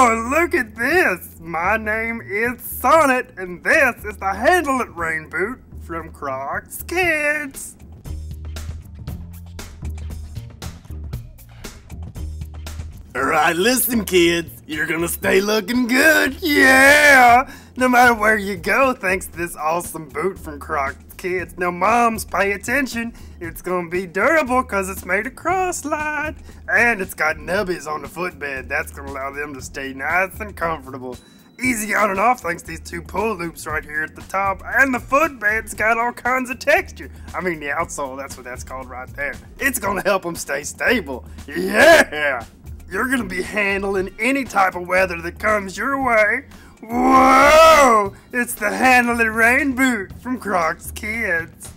Whoa, look at this! My name is Sonnet, and this is the Handle It rain boot from Crocs Kids. Alright, listen kids, you're gonna stay looking good, yeah! No matter where you go, thanks to this awesome boot from Crocs Kids. Now moms, pay attention, it's gonna be durable because it's made of cross-lined. And it's got nubbies on the footbed, that's gonna allow them to stay nice and comfortable. Easy on and off thanks to these two pull loops right here at the top, and the footbed's got all kinds of texture. I mean the outsole, that's what that's called right there. It's gonna help them stay stable, yeah! You're gonna be handling any type of weather that comes your way. Whoa! It's the Handle It rain boot from Crocs Kids.